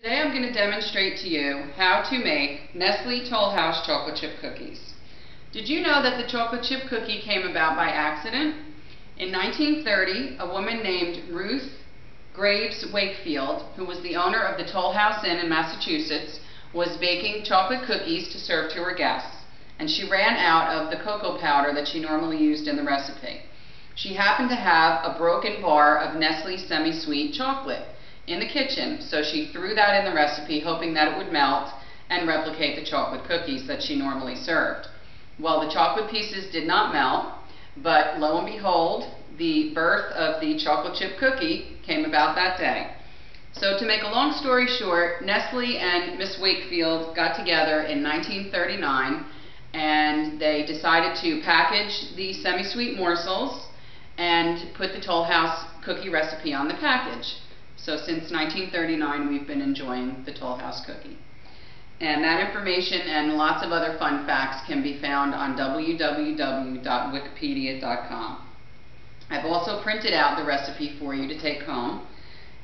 Today I'm going to demonstrate to you how to make Nestle Tollhouse chocolate chip cookies. Did you know that the chocolate chip cookie came about by accident? In 1930, a woman named Ruth Graves Wakefield, who was the owner of the Tollhouse Inn in Massachusetts, was baking chocolate cookies to serve to her guests, and she ran out of the cocoa powder that she normally used in the recipe. She happened to have a broken bar of Nestle semi-sweet chocolate in the kitchen, so she threw that in the recipe hoping that it would melt and replicate the chocolate cookies that she normally served. Well, the chocolate pieces did not melt, but lo and behold, the birth of the chocolate chip cookie came about that day. So to make a long story short, Nestle and Miss Wakefield got together in 1939 and they decided to package the semi-sweet morsels and put the Tollhouse cookie recipe on the package. So since 1939, we've been enjoying the Tollhouse cookie. And that information and lots of other fun facts can be found on www.wikipedia.com. I've also printed out the recipe for you to take home,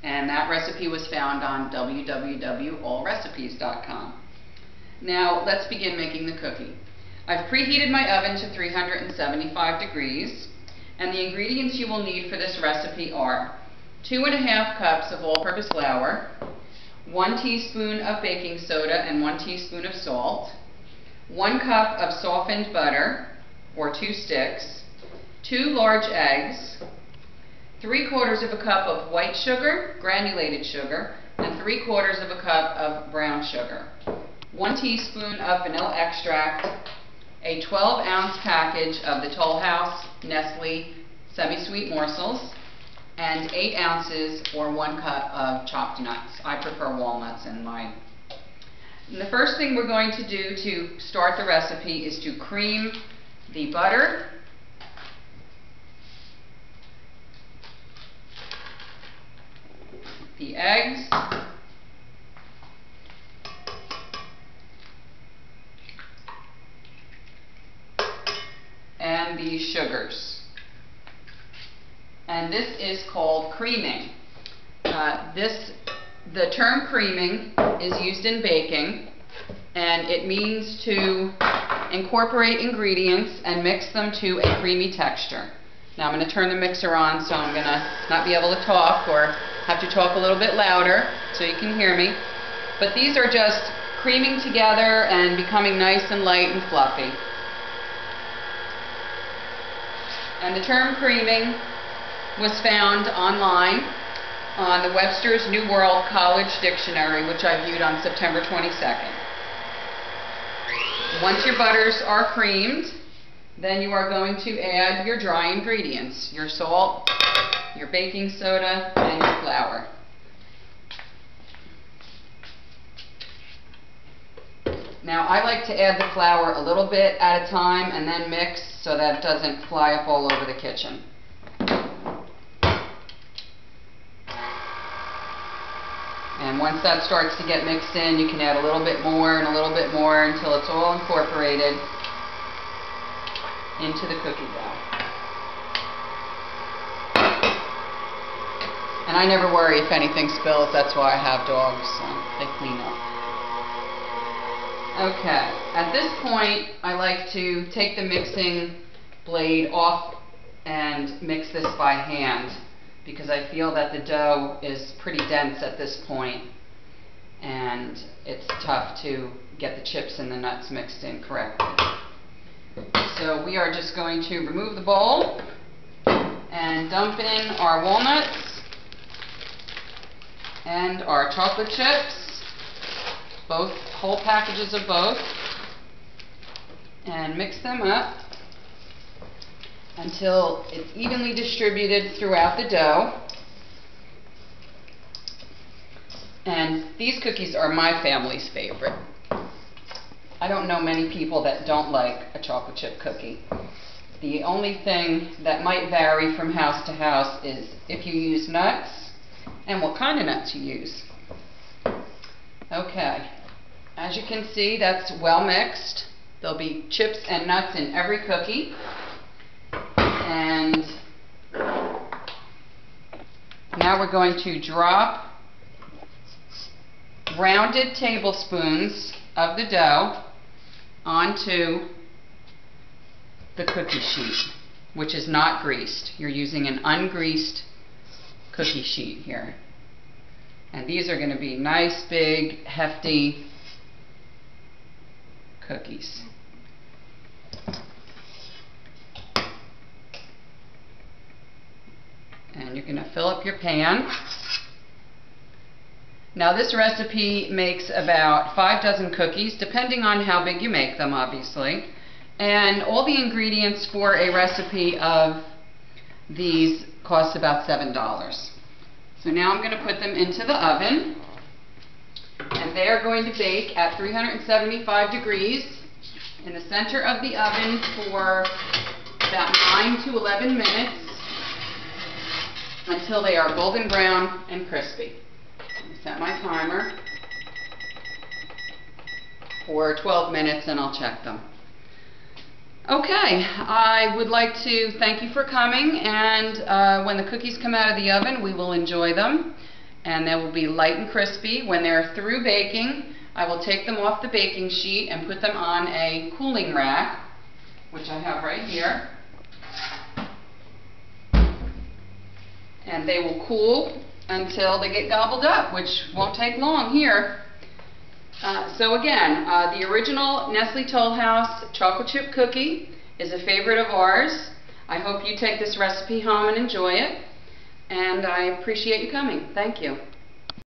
and that recipe was found on www.allrecipes.com. Now let's begin making the cookie. I've preheated my oven to 375 degrees, and the ingredients you will need for this recipe are 2½ cups of all-purpose flour, 1 teaspoon of baking soda and 1 teaspoon of salt, 1 cup of softened butter, or 2 sticks, 2 large eggs, 3/4 of a cup of white sugar, granulated sugar, and 3/4 of a cup of brown sugar, 1 teaspoon of vanilla extract, a 12-ounce package of the Tollhouse Nestle semi-sweet morsels, and 8 ounces or 1 cup of chopped nuts. I prefer walnuts in mine. And the first thing we're going to do to start the recipe is to cream the butter, the eggs, and the sugars. And this is called creaming. The term creaming is used in baking, and it means to incorporate ingredients and mix them to a creamy texture. Now I'm going to turn the mixer on, so I'm going to not be able to talk or have to talk a little bit louder so you can hear me. But these are just creaming together and becoming nice and light and fluffy. And the term creaming was found online on the Webster's New World College Dictionary, which I viewed on September 22nd. Once your butters are creamed, then you are going to add your dry ingredients, your salt, your baking soda, and your flour. Now I like to add the flour a little bit at a time and then mix so that it doesn't fly up all over the kitchen. And once that starts to get mixed in, you can add a little bit more and a little bit more until it's all incorporated into the cookie dough. And I never worry if anything spills. That's why I have dogs, so they clean up. Okay, at this point, I like to take the mixing blade off and mix this by hand, because I feel that the dough is pretty dense at this point and it's tough to get the chips and the nuts mixed in correctly. So we are just going to remove the bowl and dump in our walnuts and our chocolate chips, both whole packages of both, and mix them up until it's evenly distributed throughout the dough. And these cookies are my family's favorite. I don't know many people that don't like a chocolate chip cookie. The only thing that might vary from house to house is if you use nuts and what kind of nuts you use. Okay, as you can see, that's well mixed. There'll be chips and nuts in every cookie. And now we're going to drop rounded tablespoons of the dough onto the cookie sheet, which is not greased. You're using an ungreased cookie sheet here. And these are going to be nice, big, hefty cookies. And you're going to fill up your pan. Now this recipe makes about 5 dozen cookies, depending on how big you make them, obviously. And all the ingredients for a recipe of these cost about $7. So now I'm going to put them into the oven. And they are going to bake at 375 degrees in the center of the oven for about 9 to 11 minutes until they are golden brown and crispy. Set my timer for 12 minutes and I'll check them. Okay, I would like to thank you for coming, and when the cookies come out of the oven we will enjoy them, and they will be light and crispy. When they're through baking, I will take them off the baking sheet and put them on a cooling rack, which I have right here, and they will cool until they get gobbled up, which won't take long here. So again, the original Nestle Tollhouse chocolate chip cookie is a favorite of ours. I hope you take this recipe home and enjoy it, and I appreciate you coming. Thank you.